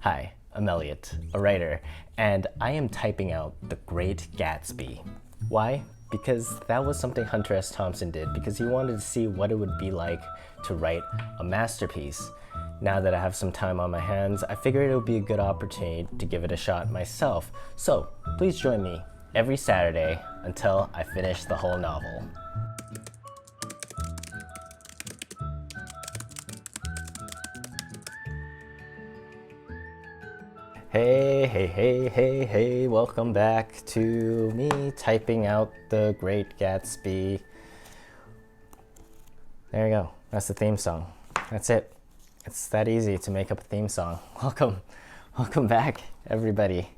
Hi, I'm Elliot, a writer, and I am typing out The Great Gatsby. Why? Because that was something Hunter S Thompson did, because he wanted to see what it would be like to write a masterpiece. Now that I have some time on my hands, I figured it would be a good opportunity to give it a shot myself. So, please join me every Saturday until I finish the whole novel. Hey, welcome back to me typing out The Great Gatsby. There you go, that's the theme song. That's it. It's that easy to make up a theme song. Welcome back, everybody,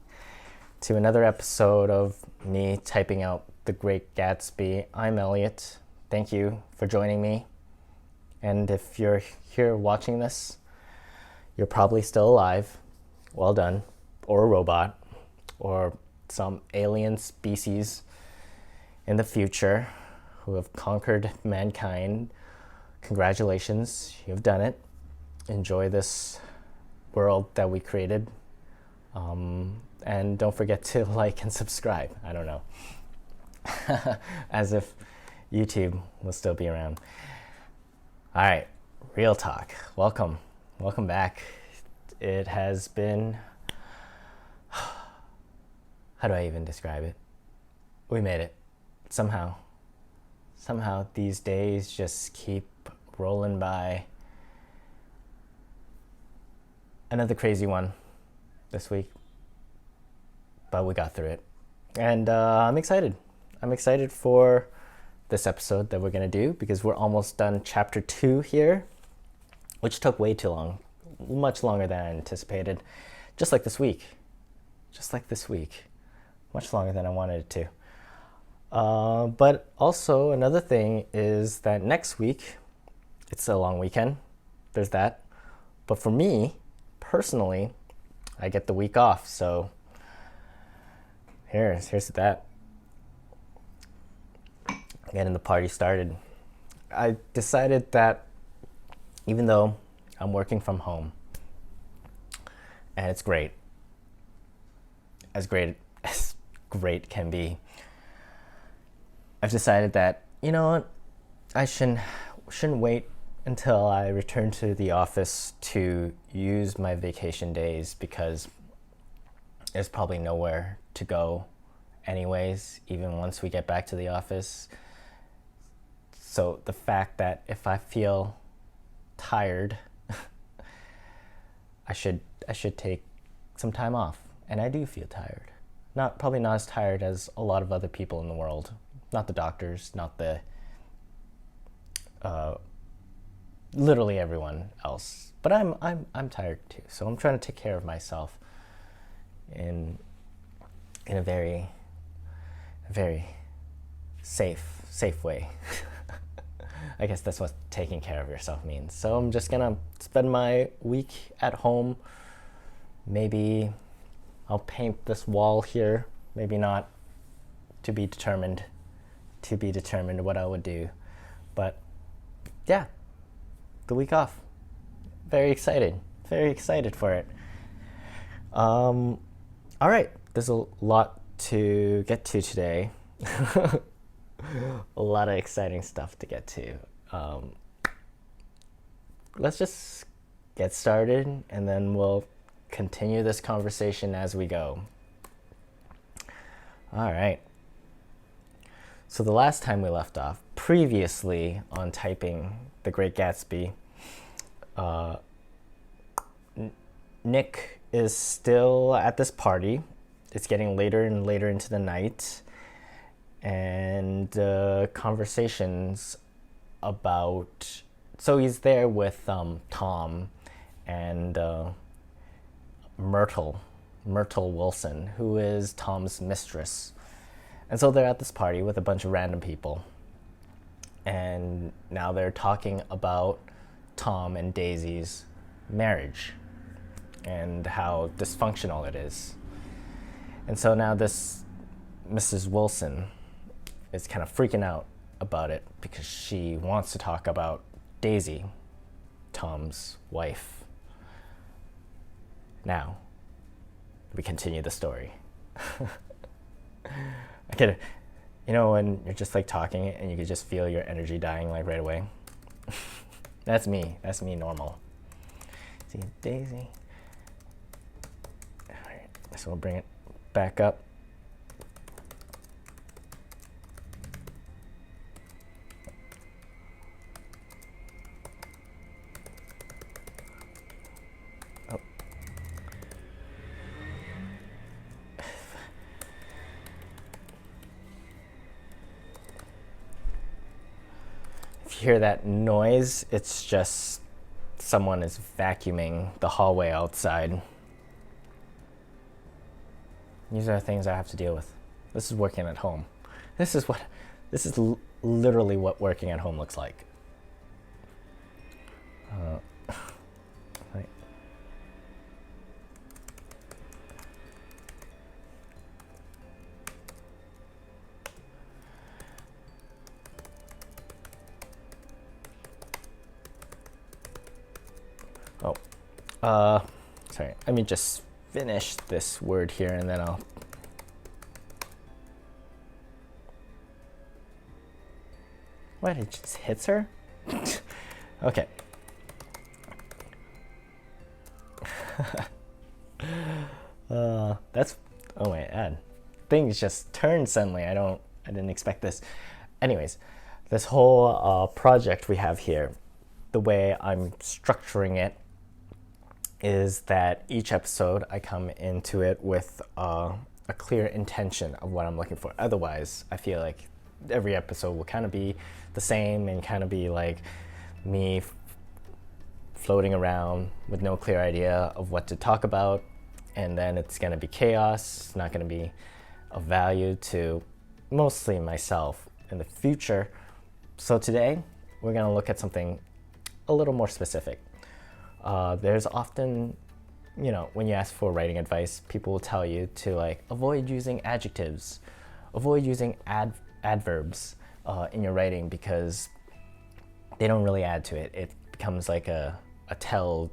to another episode of me typing out The Great Gatsby. I'm Elliot. Thank you for joining me. And if you're here watching this, you're probably still alive. Well done. Or a robot, or some alien species in the future who have conquered mankind. Congratulations, you've done it. Enjoy this world that we created. And don't forget to like and subscribe. I don't know. As if YouTube will still be around. All right, real talk. Welcome back. It has been, how do I even describe it? We made it. Somehow these days just keep rolling by. Another crazy one this week, but we got through it. And I'm excited for this episode that we're gonna do, because we're almost done chapter 2 here, which took way too long. Much longer than I anticipated, just like this week, much longer than I wanted it to. But also another thing is that next week, it's a long weekend, there's that. But for me, personally, I get the week off, so here's that. Getting the party started. I decided that even though I'm working from home, and it's great, as great can be, I've decided that, you know what, I shouldn't wait until I return to the office to use my vacation days, because there's probably nowhere to go anyways, even once we get back to the office. So the fact that if I feel tired, I should take some time off. And I do feel tired. Probably not as tired as a lot of other people in the world. Not the doctors, not the literally everyone else. But I'm tired too. So I'm trying to take care of myself in a very safe way. I guess that's what taking care of yourself means. So I'm just gonna spend my week at home. Maybe I'll paint this wall here. Maybe not. To be determined what I would do. But yeah, the week off. Very excited for it. All right, there's a lot to get to today. A lot of exciting stuff to get to. Let's just get started, and then we'll continue this conversation as we go. All right. So the last time we left off, previously on typing The Great Gatsby, Nick is still at this party. It's getting later and later into the night. And conversations about, so he's there with Tom and Myrtle Wilson, who is Tom's mistress. And so they're at this party with a bunch of random people, and now they're talking about Tom and Daisy's marriage and how dysfunctional it is. And so now this Mrs. Wilson is kind of freaking out about it, because she wants to talk about Daisy, Tom's wife. Now, we continue the story. I get, when you're just like talking and you can just feel your energy dying like right away. That's me. That's me normal. See, Daisy. All right, so we'll bring it back up. If you hear that noise, it's just someone is vacuuming the hallway outside. These are things I have to deal with. This is working at home. This is literally what working at home looks like. Right. Sorry, let me just finish this word here and then I'll... What, it just hits her? Okay. That's, oh wait, things just turned suddenly. I didn't expect this. Anyways, this whole project we have here, the way I'm structuring it is that each episode I come into it with a clear intention of what I'm looking for. Otherwise, I feel like every episode will kind of be the same and kind of be like me floating around with no clear idea of what to talk about, and then it's going to be chaos. It's not going to be of value to mostly myself in the future. So today we're going to look at something a little more specific. There's often, when you ask for writing advice, people will tell you to like avoid using adjectives, avoid using adverbs in your writing because they don't really add to it. It becomes like a tell,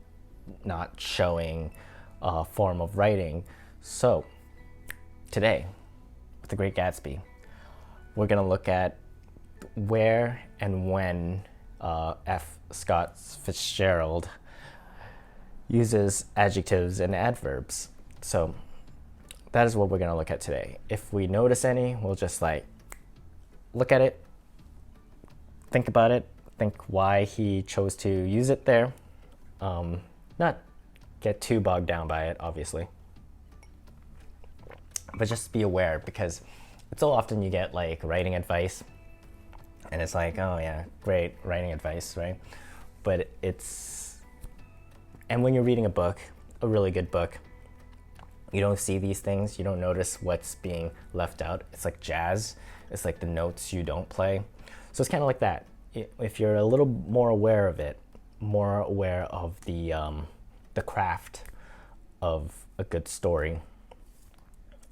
not showing form of writing. So today, with The Great Gatsby, we're going to look at where and when F. Scott Fitzgerald uses adjectives and adverbs. So that is what we're going to look at today. If we notice any, we'll just like look at it, think about it, think why he chose to use it there. Not get too bogged down by it, obviously, but just be aware, because it's so often you get like writing advice and it's like, oh yeah, great writing advice, right? But and when you're reading a book, a really good book, you don't see these things. You don't notice what's being left out. It's like jazz. It's like the notes you don't play. So it's kind of like that. If you're a little more aware of it, more aware of the craft of a good story,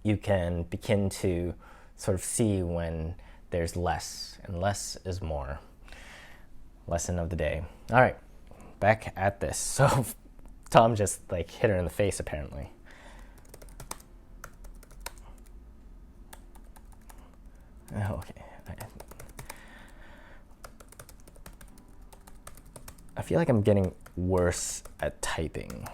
you can begin to sort of see when there's less, and less is more. Lesson of the day. All right, back at this. So Tom just like hit her in the face, apparently. Oh, okay. I feel like I'm getting worse at typing.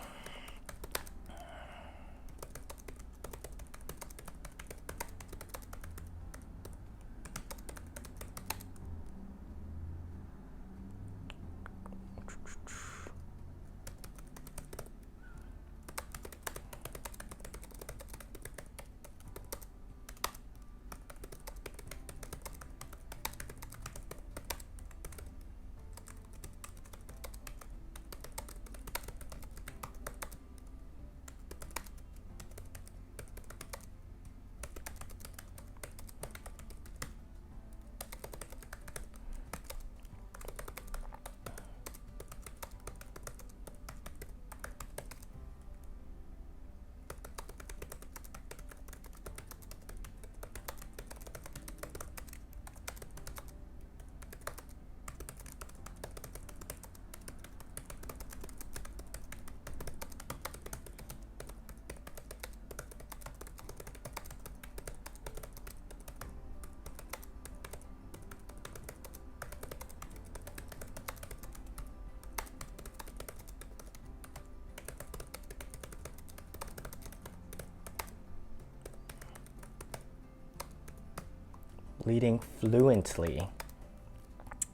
bleeding fluently.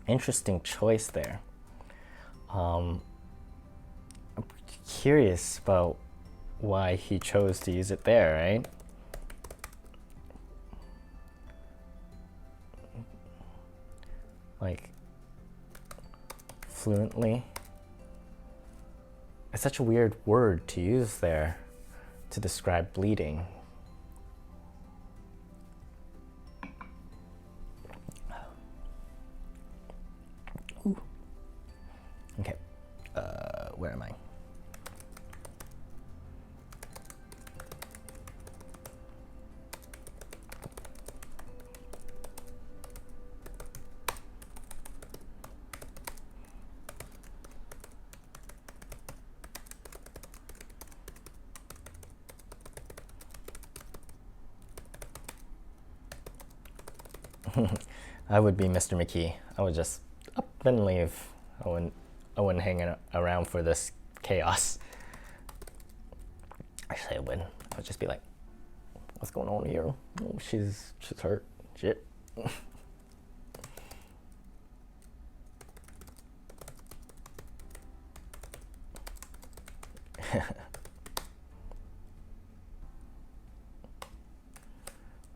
Interesting choice there. I'm curious about why he chose to use it there, right? Like, fluently. It's such a weird word to use there to describe bleeding. Ooh. Okay, where am I? I would be Mr. McKee. I would just up and leave. I wouldn't hang around for this chaos. Actually, I would. I would just be like, "What's going on here? Oh, she's hurt. Shit."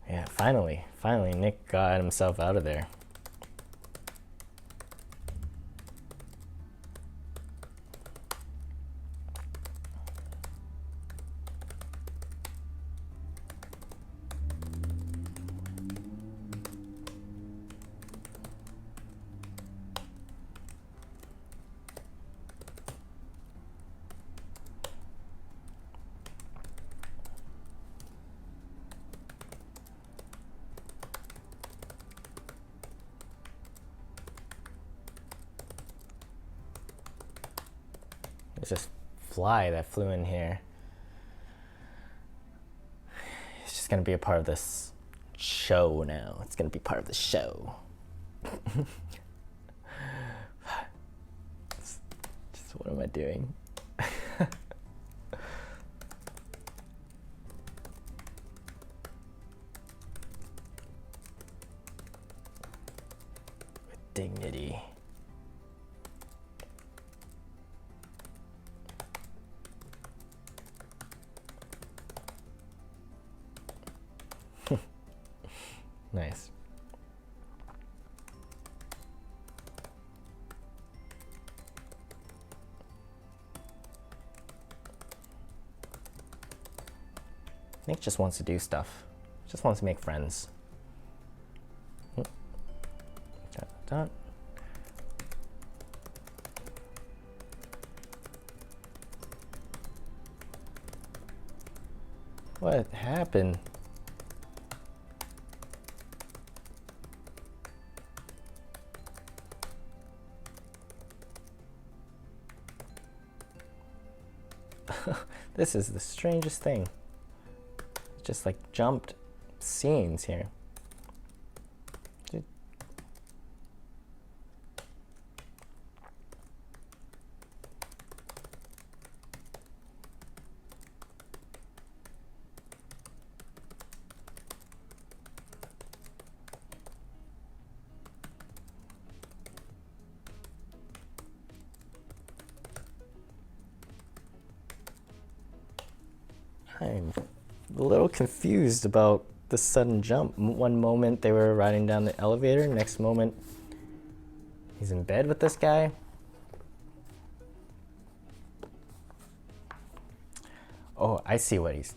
Yeah, finally, Nick got himself out of there. There's this fly that flew in here. It's just gonna be a part of this show now. It's gonna be part of the show. Just what am I doing? With dignity. Nice. Nick just wants to do stuff. Just wants to make friends. Dun, dun. What happened? This is the strangest thing. Just like jumped scenes here. I'm a little confused about the sudden jump. One moment they were riding down the elevator, next moment he's in bed with this guy. Oh, I see what he's...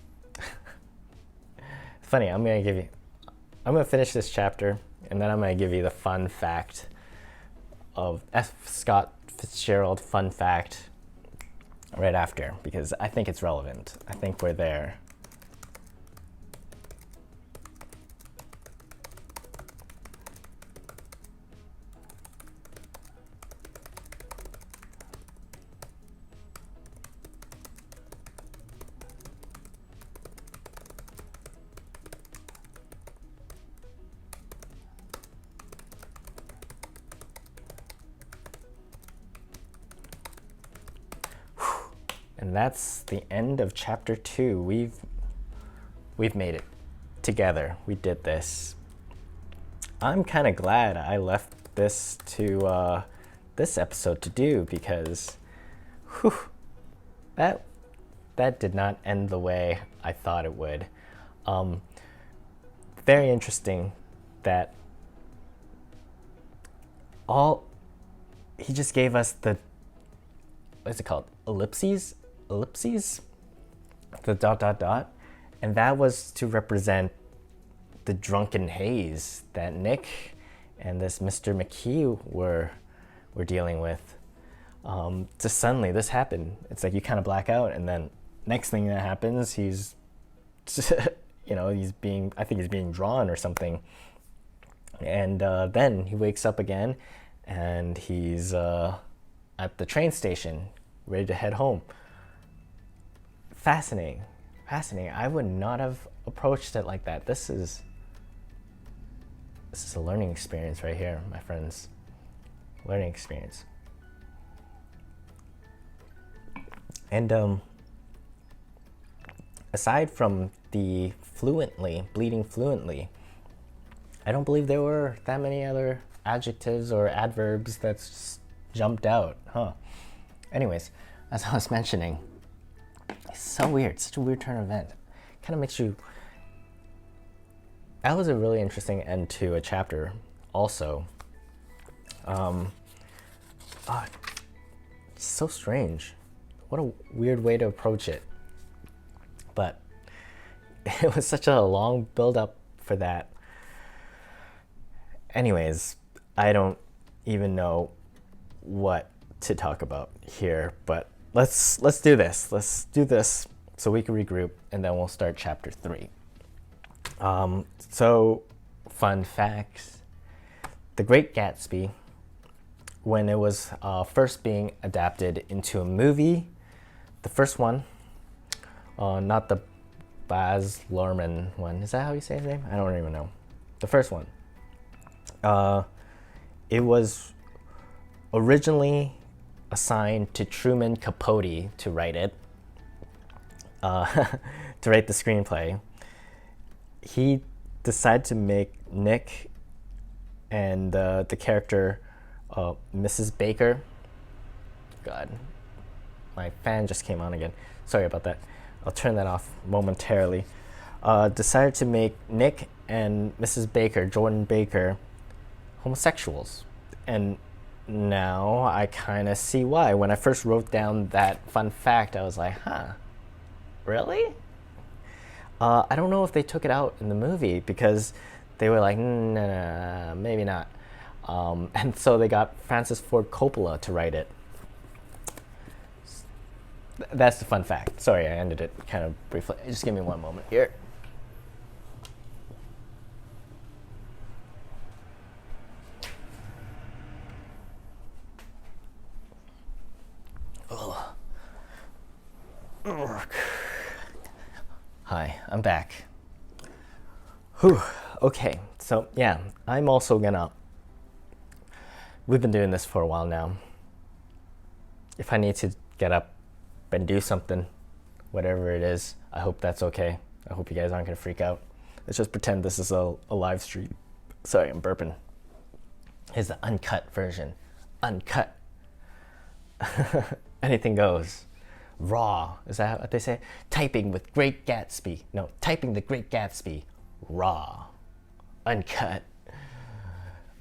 Funny, I'm gonna finish this chapter and then I'm gonna give you the fun fact of F. Scott Fitzgerald fun fact right after, because I think it's relevant. I think we're there. And that's the end of chapter 2. We've made it together. We did this. I'm kind of glad I left this to this episode to do, because whew, that did not end the way I thought it would. Very interesting that he just gave us the, what's it called, ellipses, the dot, and that was to represent the drunken haze that Nick and this Mr. McKee were dealing with. Just suddenly this happened. It's like you kind of black out, and then next thing that happens, he's he's being drawn or something, and then he wakes up again, and he's at the train station ready to head home. Fascinating. I would not have approached it like that. This is a learning experience right here, my friends. Learning experience. And aside from the bleeding fluently, I don't believe there were that many other adjectives or adverbs that's jumped out, huh? Anyways, as I was mentioning, it's so weird, such a weird turn of event. Kind of makes you. That was a really interesting end to a chapter, also. It's so strange. What a weird way to approach it. But it was such a long build-up for that. Anyways, I don't even know what to talk about here, but let's do this. Let's do this so we can regroup, and then we'll start chapter 3. So, fun facts. The Great Gatsby, when it was first being adapted into a movie, the first one, not the Baz Luhrmann one. Is that how you say his name? I don't even know. The first one. It was originally assigned to Truman Capote to write it, to write the screenplay. He decided to make Nick and the character Mrs. Baker. God, my fan just came on again. Sorry about that. I'll turn that off momentarily. Decided to make Nick and Mrs. Baker, Jordan Baker, homosexuals. And now I kind of see why. When I first wrote down that fun fact, I was like, huh, really? I don't know if they took it out in the movie, because they were like, no, maybe not. And so they got Francis Ford Coppola to write it. That's the fun fact. Sorry, I ended it kind of briefly. Just give me one moment here. Hi, I'm back. Whew. Okay, so yeah, I'm also gonna. We've been doing this for a while now. If I need to get up and do something, whatever it is, I hope that's okay. I hope you guys aren't gonna freak out. Let's just pretend this is a live stream. Sorry, I'm burping. Here's the uncut version. Uncut. Anything goes. Raw. Is that what they say? Typing with Great Gatsby. No, typing the Great Gatsby. Raw. Uncut.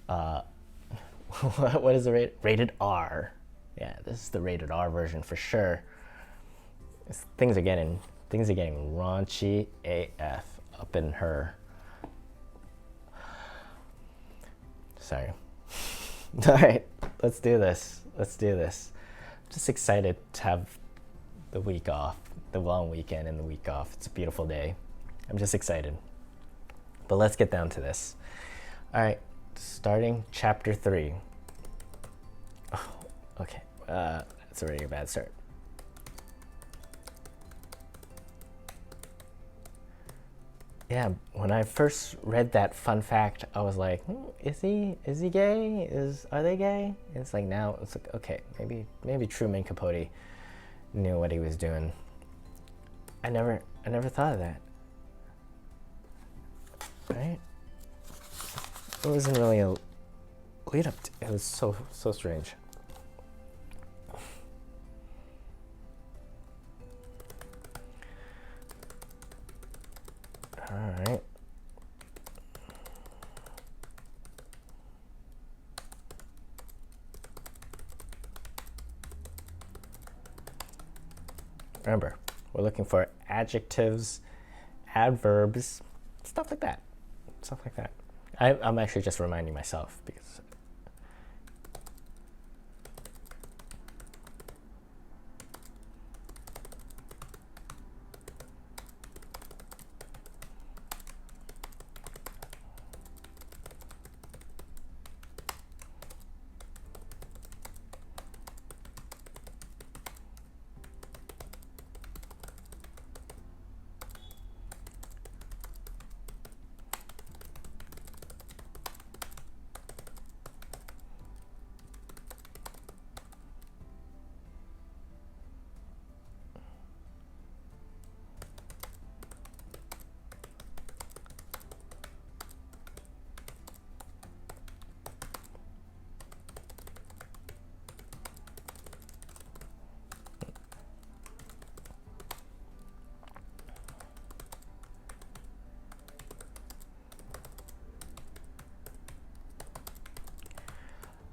What is the rate? Rated R. Yeah, this is the rated R version for sure. Things are getting raunchy AF up in her. Sorry. All right, let's do this. I'm just excited to have the week off, the long weekend and the week off. It's a beautiful day. I'm just excited. But let's get down to this. All right, starting chapter 3. Oh, okay, that's already a bad start. Yeah, when I first read that fun fact, I was like, is he gay? Are they gay? And it's like, now it's like, okay, maybe Truman Capote knew what he was doing. I never thought of that. Right? it wasn't really a lead up to, it was so strange. All right. Remember, we're looking for adjectives, adverbs, stuff like that. Stuff like that. I'm actually just reminding myself because.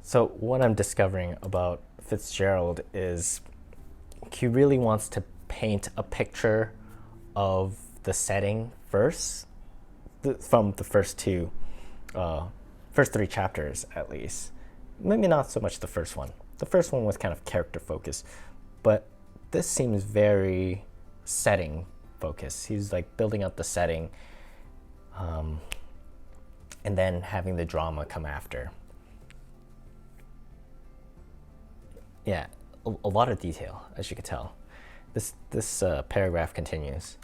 So what I'm discovering about Fitzgerald is he really wants to paint a picture of the setting first, from the first three chapters at least. Maybe not so much the first one. The first one was kind of character focused, but this seems very setting focused. He's like building up the setting, and then having the drama come after. Yeah, a lot of detail, as you can tell. This paragraph continues.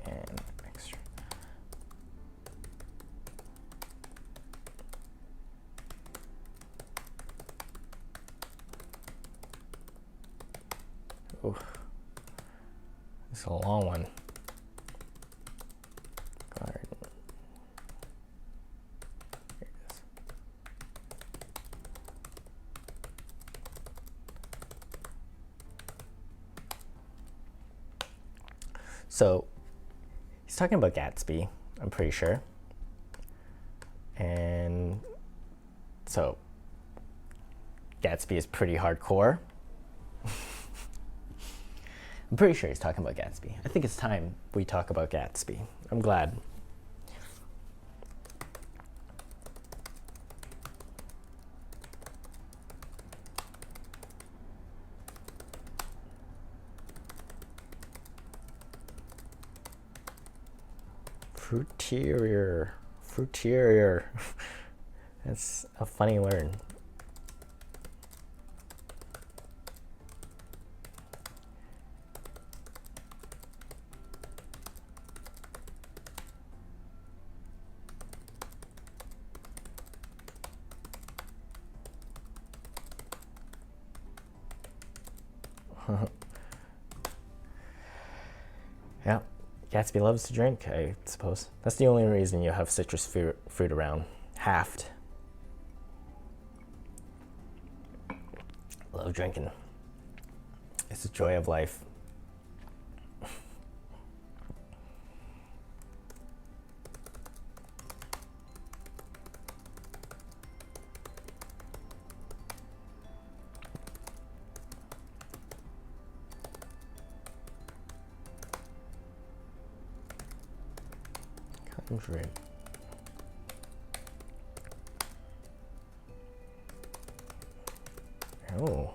And extra. Ooh, this is a long one. Garden. Here it is. So he's talking about Gatsby, I'm pretty sure. And so Gatsby is pretty hardcore. I'm pretty sure he's talking about Gatsby. I think it's time we talk about Gatsby. I'm glad. Fruitier. That's a funny word. Yeah, Gatsby loves to drink, I suppose. That's the only reason you have citrus fruit around. Halved. Love drinking. It's the joy of life. Christmas tree. Oh.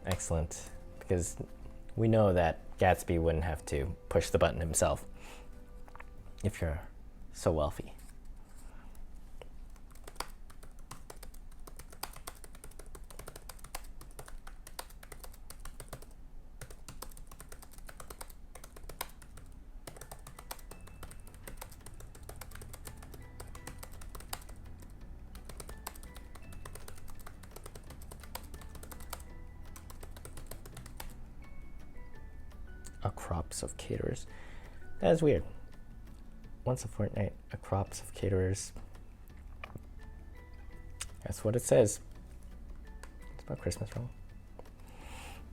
Excellent, because we know that Gatsby wouldn't have to push the button himself if you're so wealthy. A crops of caterers. That is weird. Once a fortnight, a crops of caterers. That's what it says. It's about Christmas,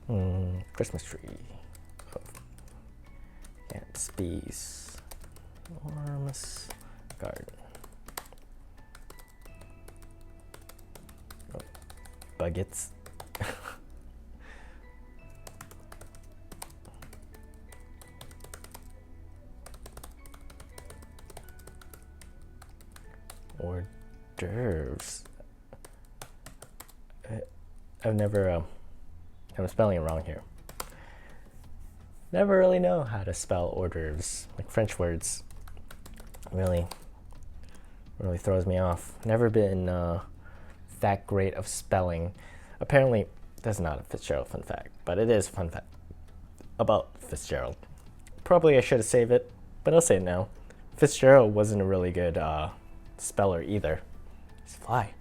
wrong? Christmas tree. Gatsby's enormous garden. Oh, buckets. Hors d'oeuvres. I'm spelling it wrong here. Never really know how to spell hors d'oeuvres, like French words. Really throws me off. Never been that great of spelling. Apparently, that's not a Fitzgerald fun fact, but it is a fun fact about Fitzgerald. Probably I should have saved it, but I'll say it now. Fitzgerald wasn't a really good speller either. It's fly.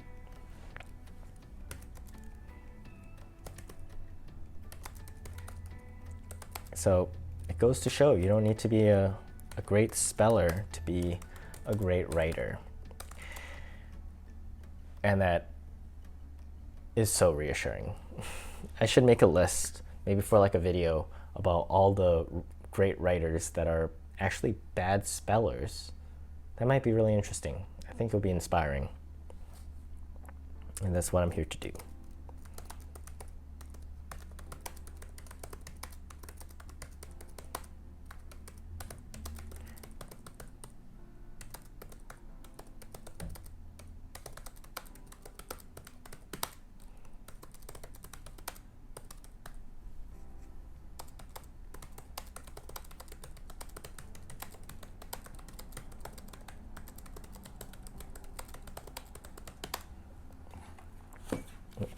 So it goes to show you don't need to be a great speller to be a great writer. And that is so reassuring. I should make a list, maybe for like a video, about all the great writers that are actually bad spellers. That might be really interesting. I think it'll be inspiring. And that's what I'm here to do.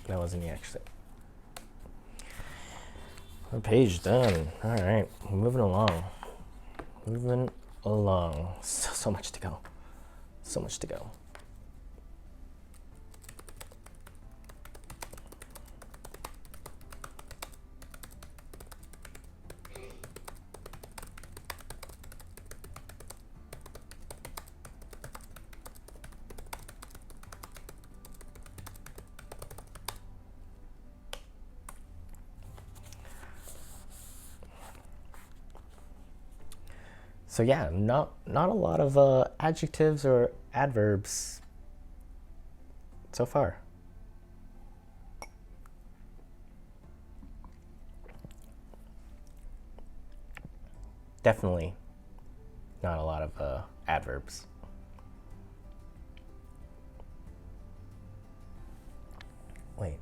That wasn't the exit. One page done. All right, moving along. So much to go. So much to go. So yeah, not a lot of adjectives or adverbs so far. Definitely not a lot of adverbs. Wait,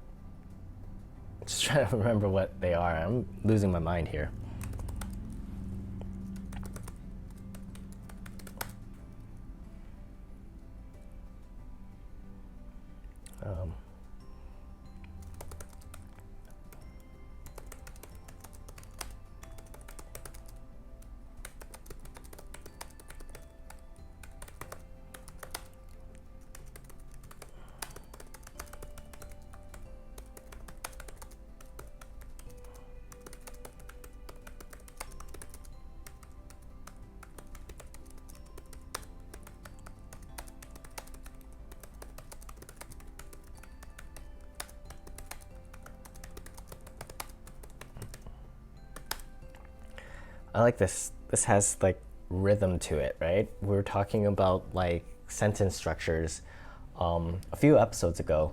just trying to remember what they are. I'm losing my mind here. I like this. This has like rhythm to it, right? We're talking about like sentence structures a few episodes ago.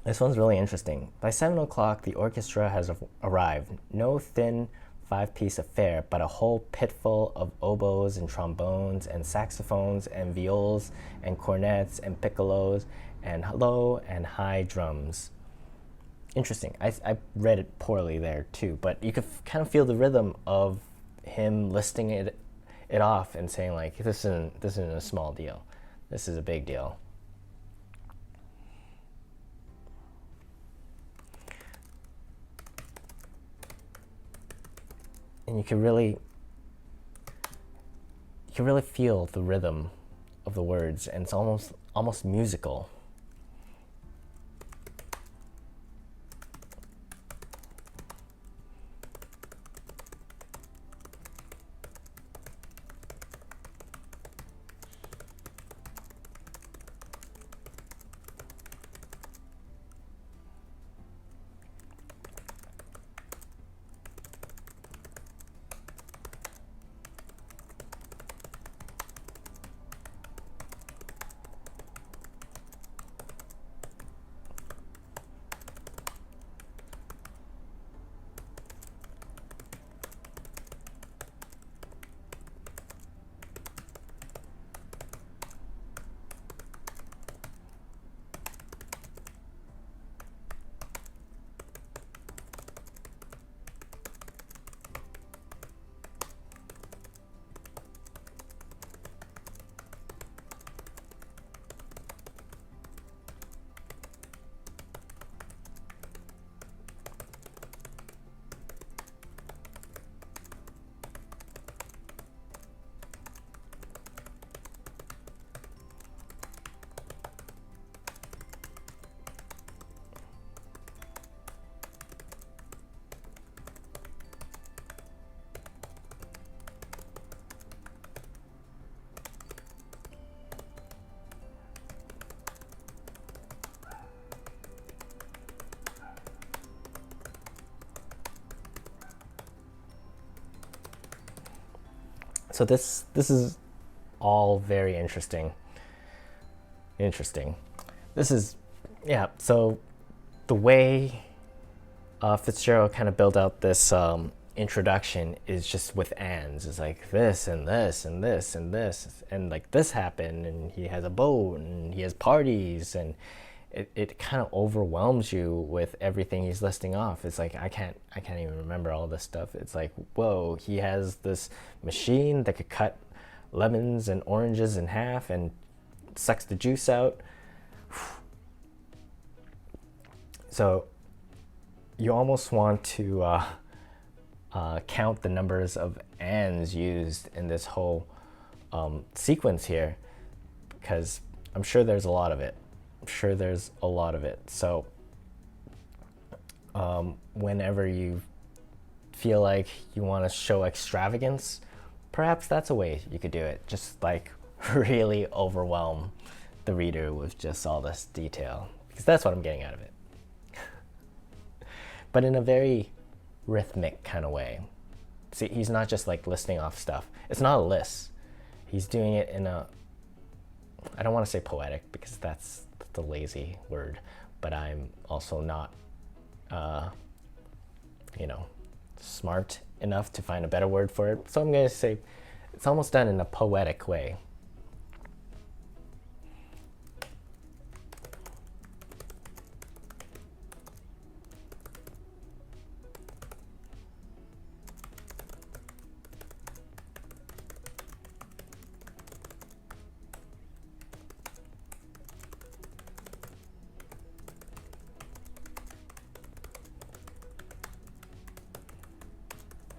This one's really interesting. By 7 o'clock, the orchestra has arrived. No thin five-piece affair, but a whole pitful of oboes and trombones and saxophones and viols and cornets and piccolos and low and high drums. Interesting. I read it poorly there too, but you could kind of feel the rhythm of him listing it off and saying like, this isn't a small deal. This is a big deal. And you can really feel the rhythm of the words, and it's almost musical. So this is all very interesting. This is, yeah, so the way Fitzgerald kind of built out this introduction is just with ands. It's like this and this and this and this, and like this happened, and he has a boat, and he has parties, and it kind of overwhelms you with everything he's listing off. It's like I can't even remember all this stuff. It's like, whoa, he has this machine that could cut lemons and oranges in half and sucks the juice out. So you almost want to count the numbers of ands used in this whole sequence here, because I'm sure there's a lot of it. So whenever you feel like you want to show extravagance, perhaps that's a way you could do it. Just like really overwhelm the reader with just all this detail, because that's what I'm getting out of it. But in a very rhythmic kind of way. See, he's not just like listing off stuff. It's not a list. He's doing it in a, I don't want to say poetic because that's the lazy word, but I'm also not, smart enough to find a better word for it. So I'm going to say it's almost done in a poetic way.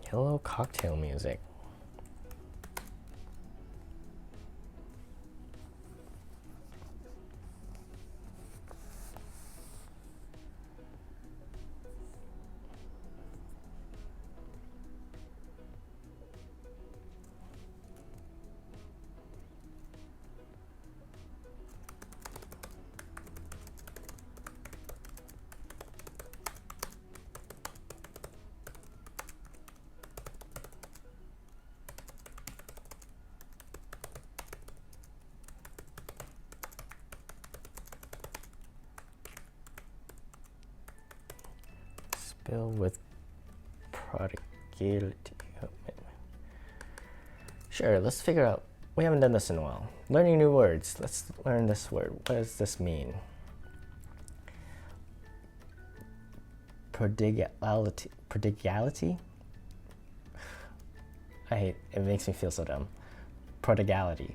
Hello, cocktail music. Bill with prodigality. Sure, let's figure out. We haven't done this in a while. Learning new words. Let's learn this word. What does this mean? Prodigality. Prodigality? I hate it. Makes me feel so dumb. Prodigality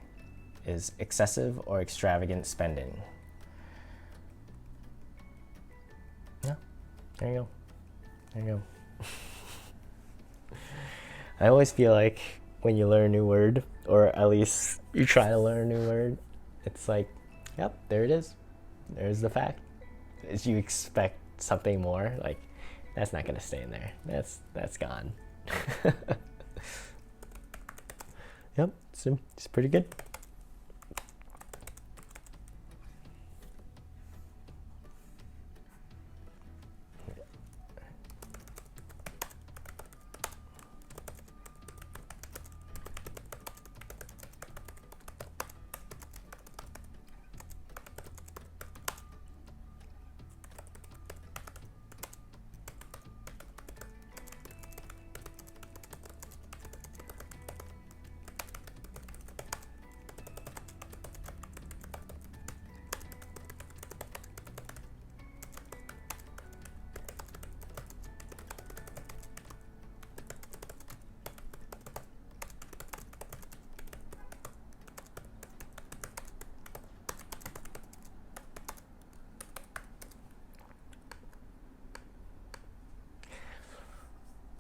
is excessive or extravagant spending. Yeah, there you go. There you go. I always feel like when you learn a new word, or at least you try to learn a new word, it's like, yep, there it is. There's the fact. As you expect something more, like that's not gonna stay in there. That's gone. Yep, it's pretty good.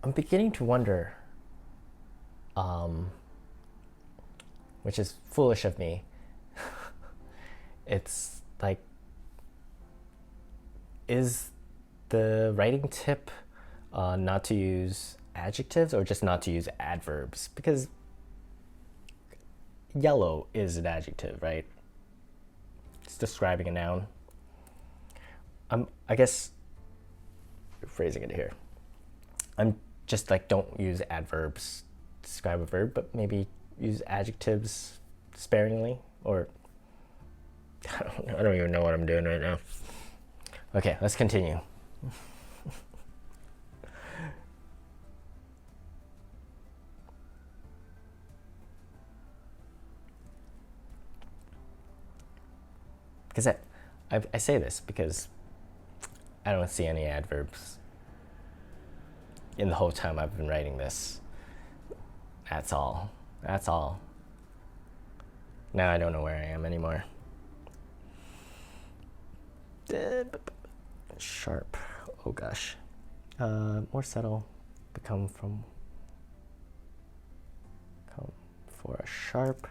I'm beginning to wonder, which is foolish of me. It's like, is the writing tip not to use adjectives or just not to use adverbs? Because yellow is an adjective, right? It's describing a noun. I guess, phrasing it here. I'm just like, don't use adverbs to describe a verb, but maybe use adjectives sparingly, or I don't even know what I'm doing right now. Okay, let's continue. Because I say this because I don't see any adverbs in the whole time I've been writing this. That's all. That's all. Now I don't know where I am anymore. Sharp. Oh gosh. More subtle. Come for a sharp.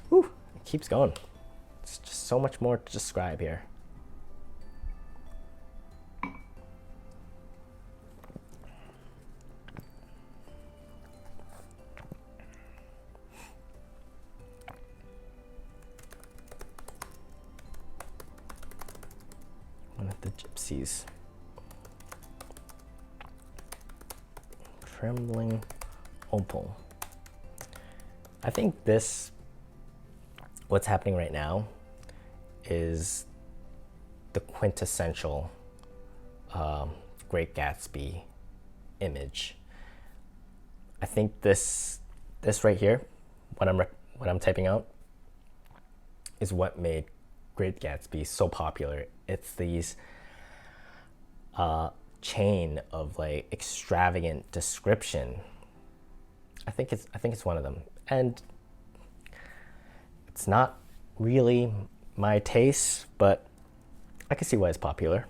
Whew, it keeps going. It's just so much more to describe here. One of the gypsies. Trembling opal. I think what's happening right now is the quintessential Great Gatsby image. I think this right here, what I'm typing out, is what made Great Gatsby so popular. It's these chain of like extravagant description. I think it's one of them, and it's not really my taste, but I can see why it's popular.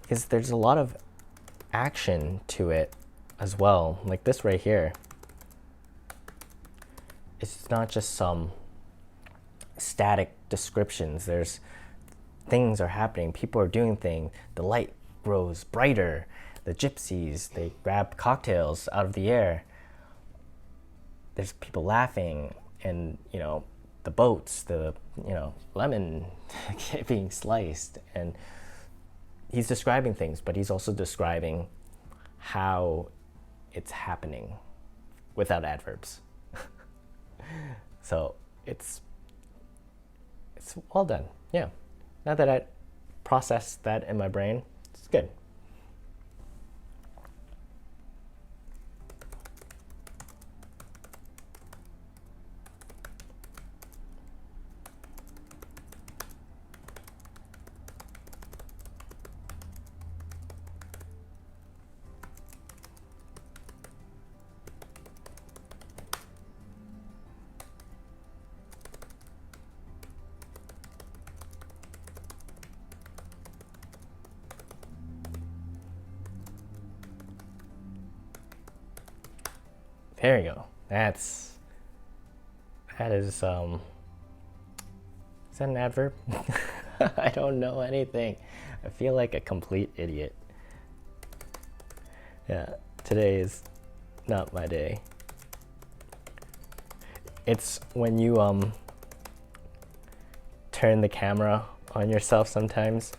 Because there's a lot of action to it as well, like this right here. it's not just some static descriptions. There's things are happening, people are doing things, the light grows brighter, the gypsies, they grab cocktails out of the air, there's people laughing, and the boats, the lemon being sliced, and he's describing things, but he's also describing how it's happening without adverbs. So it's well done. Yeah. Now that I processed that in my brain, it's good. There you go. That is is that an adverb? I don't know anything. I feel like a complete idiot. Yeah, today is not my day. It's when you turn the camera on yourself sometimes.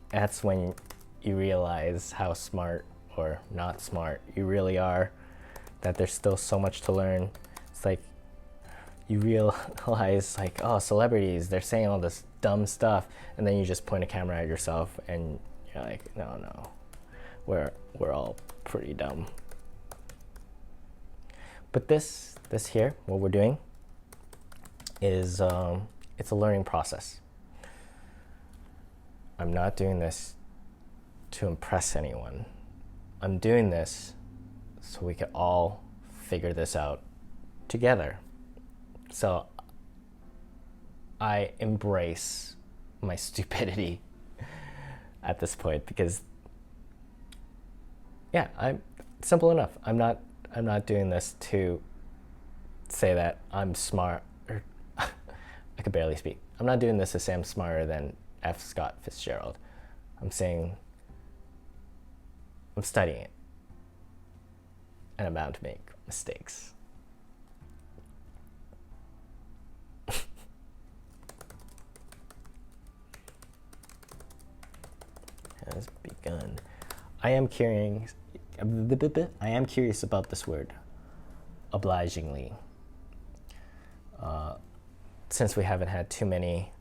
That's when you realize how smart or not smart you really are, that there's still so much to learn. It's like you realize, like, oh, celebrities, they're saying all this dumb stuff, and then you just point a camera at yourself and you're like, no, we're all pretty dumb. But this here, what we're doing is it's a learning process. I'm not doing this to impress anyone. I'm doing this so we can all figure this out together. So I embrace my stupidity at this point, because I'm simple enough. I'm not doing this to say that I'm smart, or I could barely speak. I'm not doing this to say I'm smarter than F. Scott Fitzgerald. I'm saying I'm studying it, and I'm bound to make mistakes. Has begun. I am curious about this word, obligingly. Since we haven't had too many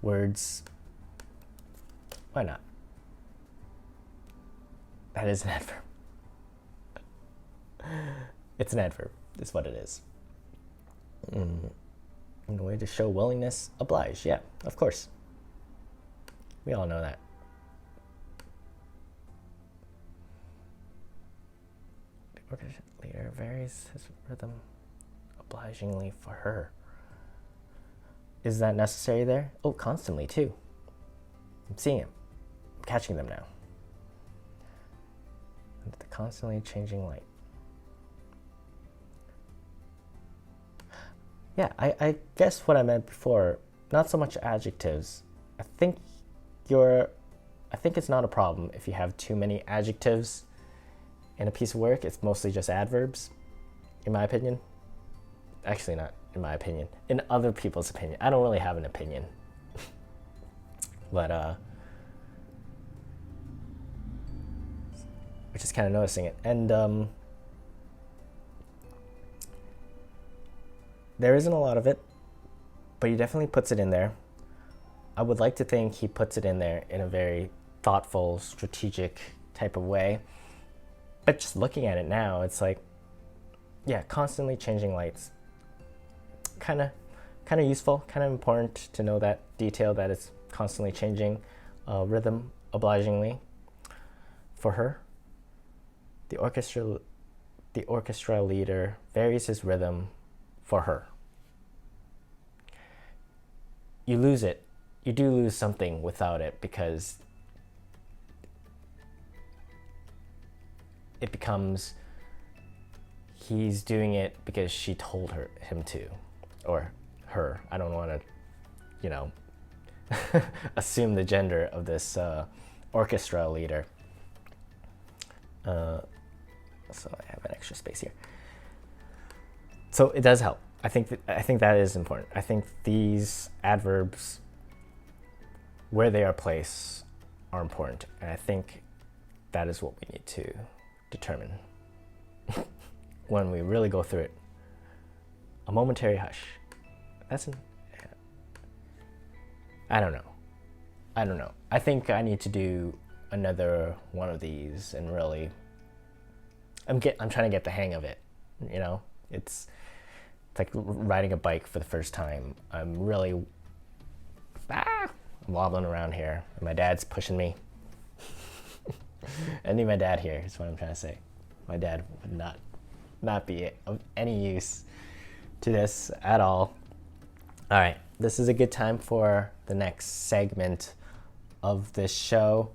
words, why not? That is an adverb. It's an adverb, is what it is. In a way to show willingness, oblige. Yeah, of course. We all know that. The orchestra leader varies his rhythm obligingly for her. Is that necessary there? Oh, constantly too. I'm seeing it. I'm catching them now. The constantly changing light. Yeah, I guess what I meant before, not so much adjectives. I think it's not a problem if you have too many adjectives in a piece of work. It's mostly just adverbs, in my opinion. Actually, not in my opinion. In other people's opinion. I don't really have an opinion. But, we're just kind of noticing it. And, there isn't a lot of it, but he definitely puts it in there. I would like to think he puts it in there in a very thoughtful, strategic type of way. But just looking at it now, it's like, yeah, constantly changing lights. Kind of useful, kind of important to know that detail, that it's constantly changing rhythm obligingly for her. The orchestra leader varies his rhythm for her. You lose it. You do lose something without it, because it becomes he's doing it because she told him to, or her. I don't want to, assume the gender of this orchestra leader. So I have an extra space here. So it does help. I think that is important. I think these adverbs, where they are placed, are important, and I think that is what we need to determine when we really go through it. A momentary hush. I don't know. I think I need to do another one of these and really. I'm trying to get the hang of it. It's like riding a bike for the first time. I'm really wobbling around here. And my dad's pushing me. I need my dad here, is what I'm trying to say. My dad would not be of any use to this at all. All right, this is a good time for the next segment of this show.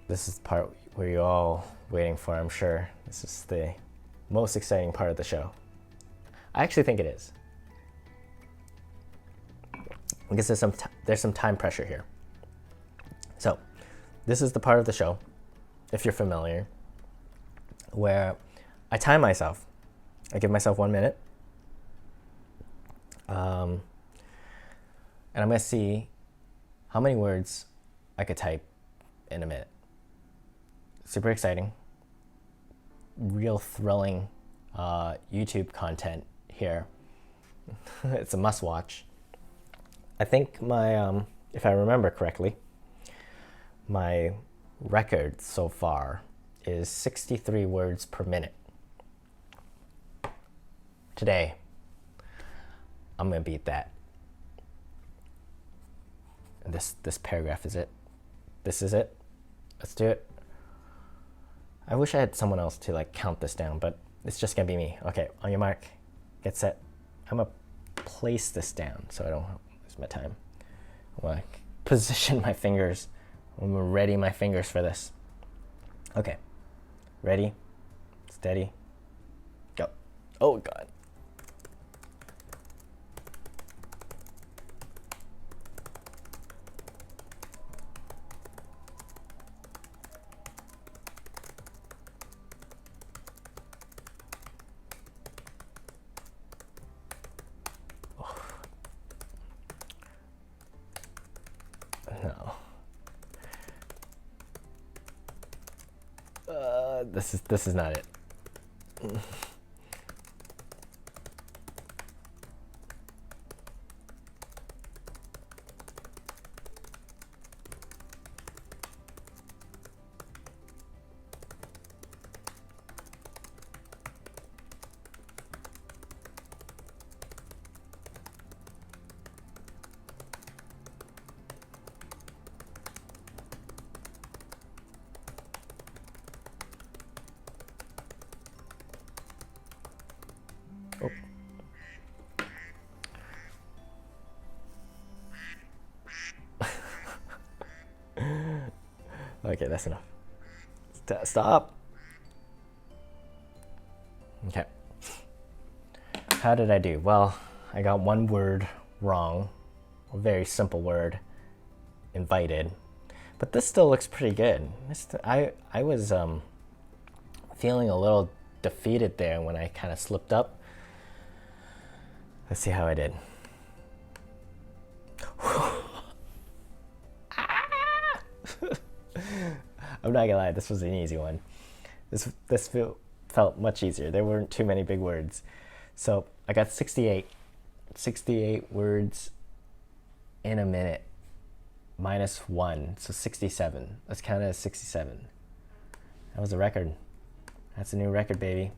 This is the part where you're all waiting for, I'm sure. This is the most exciting part of the show. I actually think it is. Because there's some time pressure here. So, this is the part of the show, if you're familiar, where I time myself. I give myself 1 minute. And I'm going to see how many words I could type in a minute. Super exciting. Real thrilling YouTube content here. It's a must watch. I think my, if I remember correctly, my record so far is 63 words per minute. Today, I'm gonna beat that. And this paragraph is it. This is it. Let's do it. I wish I had someone else to count this down, but it's just gonna be me. Okay, on your mark, get set. I'm gonna place this down so I don't lose my time. I wanna position my fingers. I'm gonna ready my fingers for this. Okay, ready, steady, go. Oh God. No. This is not it. Oh. Okay, that's enough. Stop. Okay. How did I do? Well, I got one word wrong. A very simple word. Invited. But this still looks pretty good. I was feeling a little defeated there when I kind of slipped up. Let's see how I did. I'm not gonna lie, this was an easy one. This felt much easier. There weren't too many big words. So I got 68 words in a minute, minus 1, so 67. Let's count it as 67. That was a record. That's a new record, baby.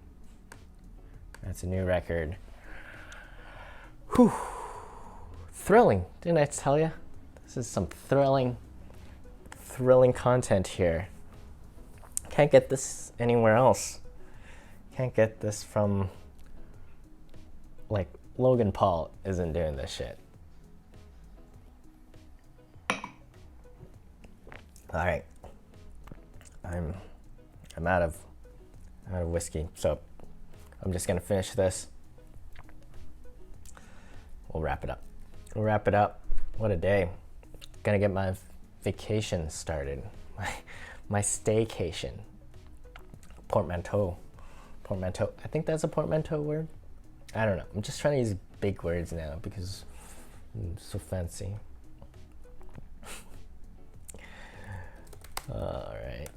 That's a new record. Whew. Thrilling, didn't I tell you? This is some thrilling content here. Can't get this anywhere else. Can't get this from, Logan Paul isn't doing this shit. All right, I'm out of out of whiskey. So I'm just gonna finish this. We'll wrap it up. We'll wrap it up. What a day. Gonna get my vacation started. My staycation. Portmanteau. Portmanteau. I think that's a portmanteau word. I don't know. I'm just trying to use big words now because I'm so fancy. All right,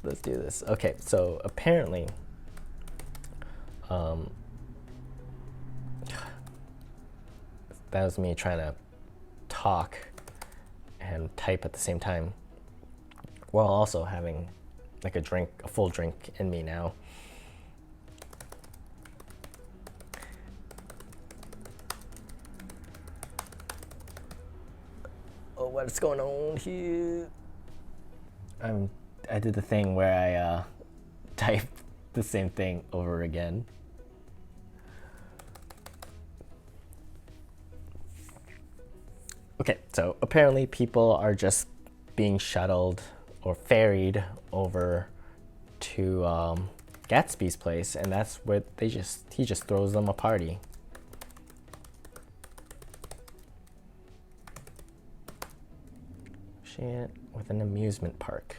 let's do this. Okay, so apparently, that was me trying to talk and type at the same time, while also having like a full drink in me now. Oh, what's going on here? I did the thing where I typed the same thing over again. Okay, so apparently people are just being shuttled or ferried over to Gatsby's place, and that's where he just throws them a party. Shit, with an amusement park.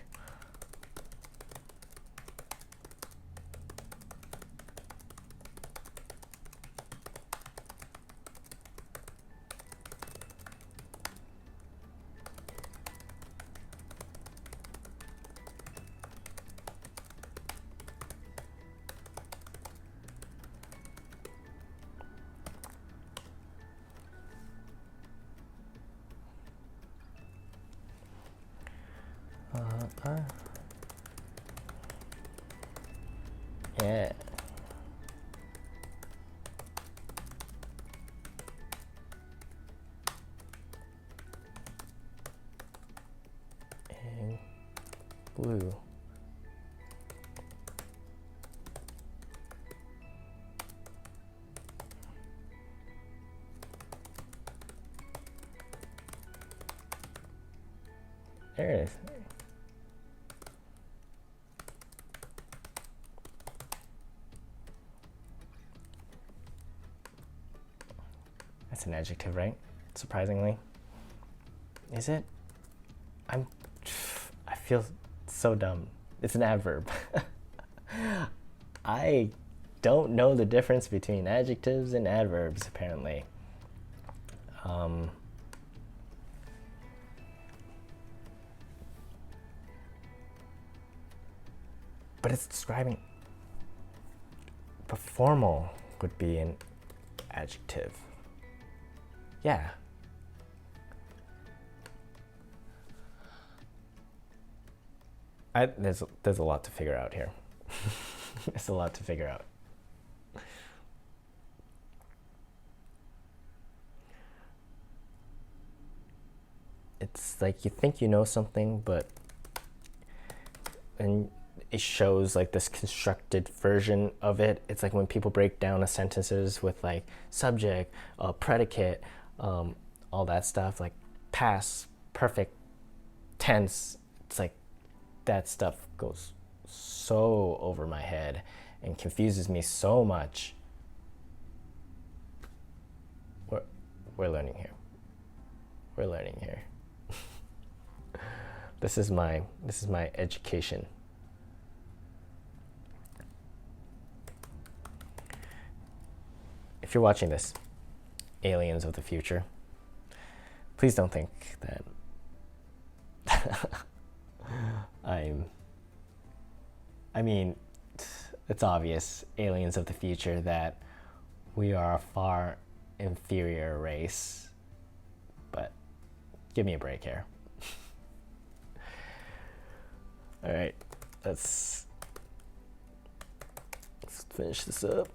Yeah. And blue. There it is. That's an adjective, right? Surprisingly. Is it? I feel so dumb. It's an adverb. I don't know the difference between adjectives and adverbs, apparently. But it's describing. But formal would be an adjective. Yeah. There's a lot to figure out here. There's a lot to figure out. It's like you think you know something, but and it shows like this constructed version of it. It's like when people break down a sentences with like subject, predicate, all that stuff, like past, perfect tense. It's like that stuff goes so over my head and confuses me so much. We're learning here. We're learning here. This is my education. If you're watching this, aliens of the future, please don't think that I mean, it's obvious, aliens of the future, that we are a far inferior race, but give me a break here. All right, let's finish this up.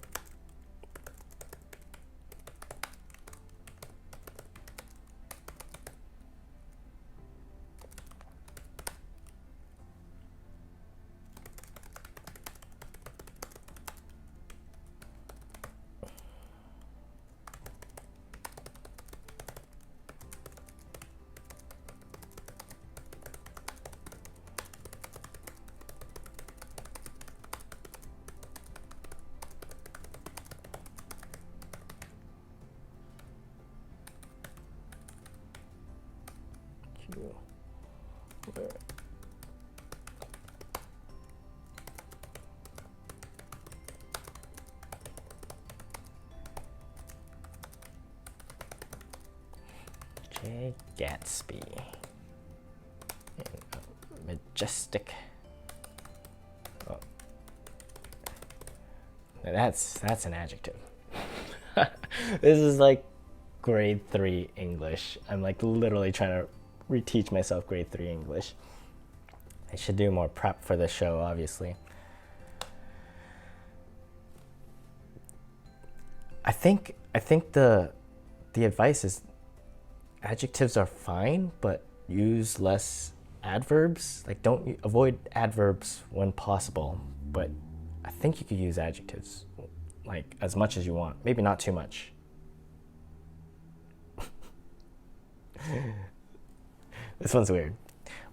Gatsby. Majestic. Oh. That's an adjective. This is like grade 3 English. I'm like literally trying to reteach myself grade 3 English. I should do more prep for the show, obviously. I think the advice is adjectives are fine, but use less adverbs. Like don't avoid adverbs when possible, but I think you could use adjectives like as much as you want. Maybe not too much. This one's weird.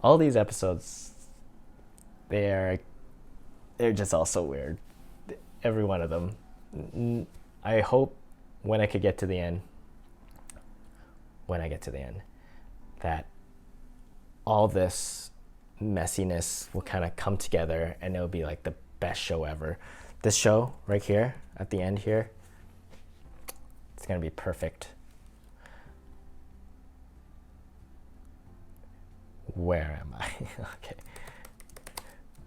All these episodes, they're just all so weird. Every one of them. I hope when I get to the end, that all this messiness will kind of come together and it'll be like the best show ever. This show right here at the end here, it's gonna be perfect. Where am I? Okay.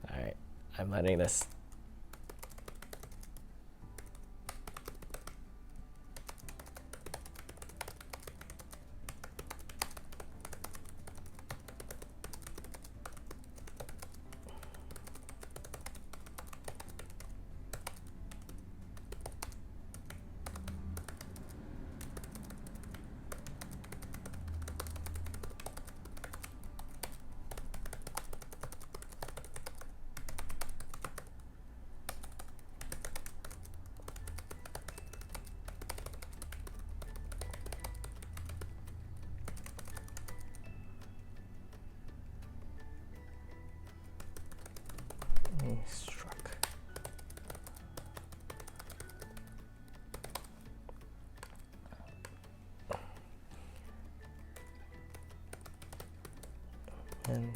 All right. I'm letting this. Struck. And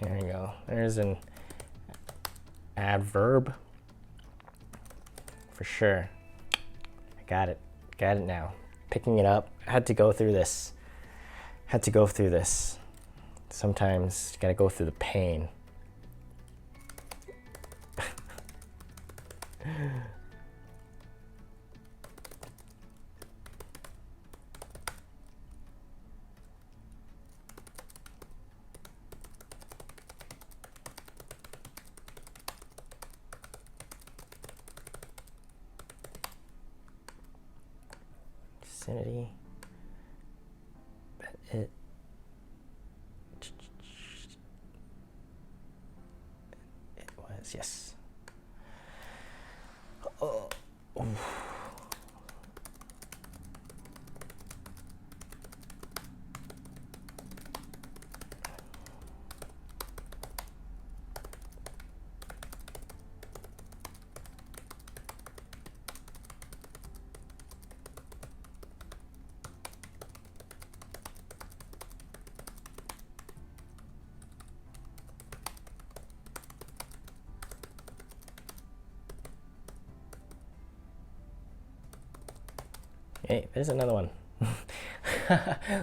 here we go. There's an adverb for sure. I got it now. Picking it up. I had to go through this. Sometimes you gotta go through the pain. Vicinity. It was, yes. Oh. Hey, there's another one.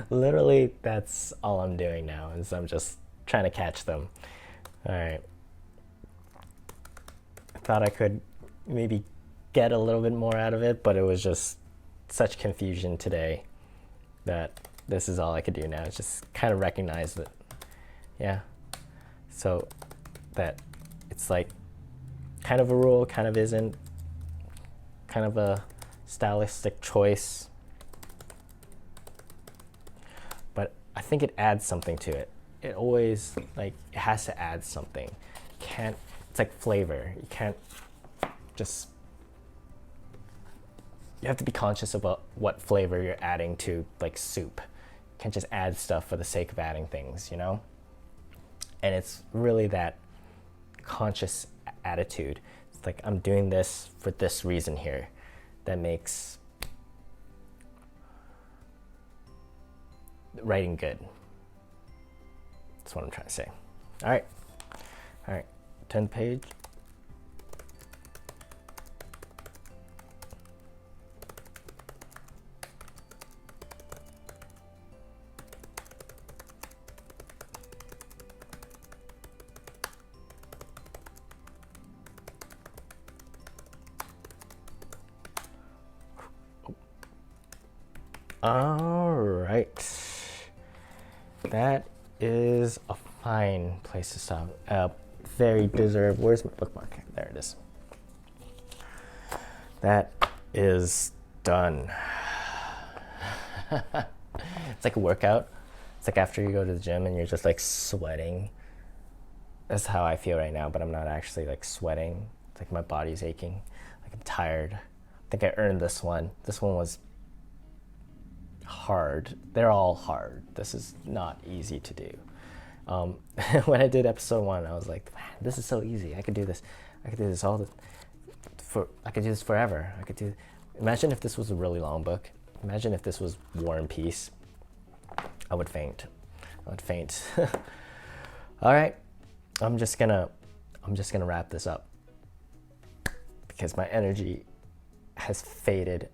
Literally, that's all I'm doing now, is I'm just trying to catch them. All right. I thought I could maybe get a little bit more out of it, but it was just such confusion today that this is all I could do now. Is just kind of recognize that, yeah. So that it's like kind of a rule, kind of isn't, kind of a stylistic choice. I think it adds something to it. It always, like, it has to add something. It's like flavor. You can't just, you have to be conscious about what flavor you're adding to, like, soup. You can't just add stuff for the sake of adding things, you know? And it's really that conscious attitude. It's like, I'm doing this for this reason here that makes writing good. That's what I'm trying to say. All right. Turn the page. All right. That is a fine place to stop. Very deserved. Where's my bookmark? There it is. That is done. It's like a workout. It's like after you go to the gym and you're just like sweating. That's how I feel right now, but I'm not actually like sweating. It's like my body's aching. Like I'm tired. I think I earned this one. This one was hard. They're all hard. This is not easy to do. When I did episode 1, I was like, man, this is so easy. I could do this. I could do this I could do this forever. Imagine if this was a really long book. Imagine if this was War and Peace. I would faint. All right. I'm just gonna wrap this up because my energy has faded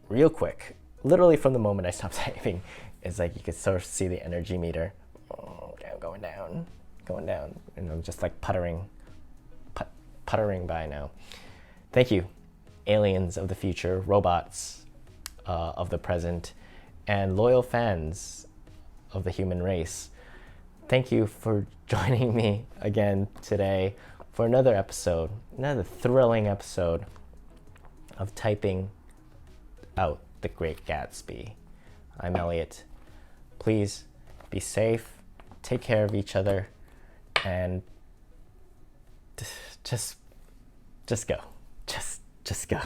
real quick. Literally from the moment I stopped typing, it's like you could sort of see the energy meter going down, and I'm just like puttering by now. Thank you, aliens of the future, robots of the present, and loyal fans of the human race. Thank you for joining me again today for another thrilling episode of Typing Out the Great Gatsby. I'm Elliot. Please be safe, take care of each other, and just go. Just go.